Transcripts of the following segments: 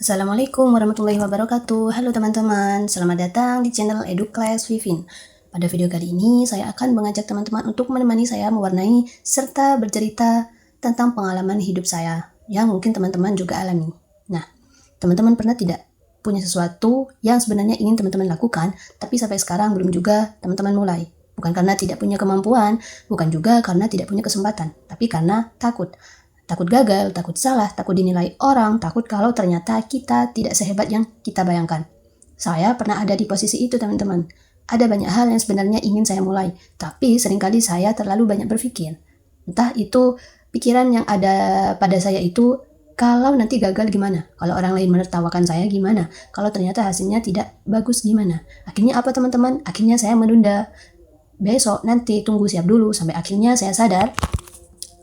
Assalamualaikum warahmatullahi wabarakatuh. Halo teman-teman, selamat datang di channel EduClass Vivin. Pada video kali ini, saya akan mengajak teman-teman untuk menemani saya mewarnai serta bercerita tentang pengalaman hidup saya yang mungkin teman-teman juga alami. Nah, teman-teman pernah tidak punya sesuatu yang sebenarnya ingin teman-teman lakukan, tapi sampai sekarang belum juga teman-teman mulai? Bukan karena tidak punya kemampuan, bukan juga karena tidak punya kesempatan, tapi karena takut. Takut gagal, takut salah, takut dinilai orang, takut kalau ternyata kita tidak sehebat yang kita bayangkan. Saya pernah ada di posisi itu, teman-teman. Ada banyak hal yang sebenarnya ingin saya mulai, tapi seringkali saya terlalu banyak berpikir. Entah itu pikiran yang ada pada saya itu, kalau nanti gagal gimana? Kalau orang lain menertawakan saya gimana? Kalau ternyata hasilnya tidak bagus gimana? Akhirnya apa, teman-teman? Akhirnya saya menunda. Besok, nanti, tunggu, siap dulu. Sampai akhirnya saya sadar,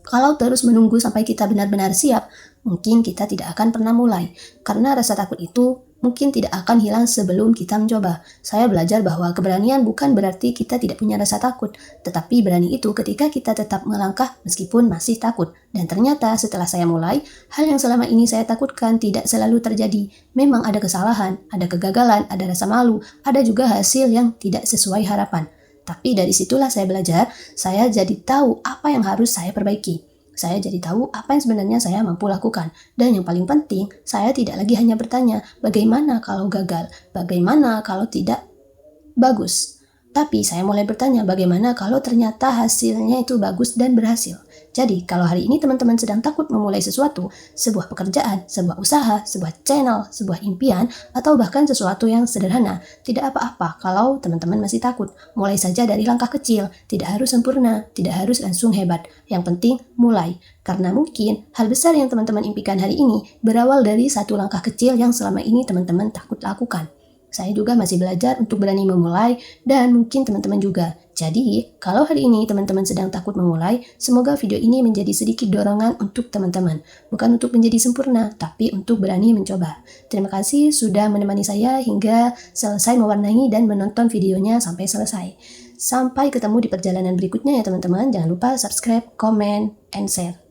kalau terus menunggu sampai kita benar-benar siap, mungkin kita tidak akan pernah mulai. Karena rasa takut itu mungkin tidak akan hilang sebelum kita mencoba. Saya belajar bahwa keberanian bukan berarti kita tidak punya rasa takut, tetapi berani itu ketika kita tetap melangkah meskipun masih takut. Dan ternyata setelah saya mulai, hal yang selama ini saya takutkan tidak selalu terjadi. Memang ada kesalahan, ada kegagalan, ada rasa malu, ada juga hasil yang tidak sesuai harapan. Tapi dari situlah saya belajar, saya jadi tahu apa yang harus saya perbaiki. Saya jadi tahu apa yang sebenarnya saya mampu lakukan. Dan yang paling penting, saya tidak lagi hanya bertanya, bagaimana kalau gagal? Bagaimana kalau tidak bagus? Tapi saya mulai bertanya, bagaimana kalau ternyata hasilnya itu bagus dan berhasil? Jadi, kalau hari ini teman-teman sedang takut memulai sesuatu, sebuah pekerjaan, sebuah usaha, sebuah channel, sebuah impian, atau bahkan sesuatu yang sederhana, tidak apa-apa kalau teman-teman masih takut. Mulai saja dari langkah kecil, tidak harus sempurna, tidak harus langsung hebat. Yang penting, mulai. Karena mungkin hal besar yang teman-teman impikan hari ini berawal dari satu langkah kecil yang selama ini teman-teman takut lakukan. Saya juga masih belajar untuk berani memulai, dan mungkin teman-teman juga. Jadi, kalau hari ini teman-teman sedang takut memulai, semoga video ini menjadi sedikit dorongan untuk teman-teman. Bukan untuk menjadi sempurna, tapi untuk berani mencoba. Terima kasih sudah menemani saya hingga selesai mewarnai dan menonton videonya sampai selesai. Sampai ketemu di perjalanan berikutnya ya teman-teman. Jangan lupa subscribe, comment, and share.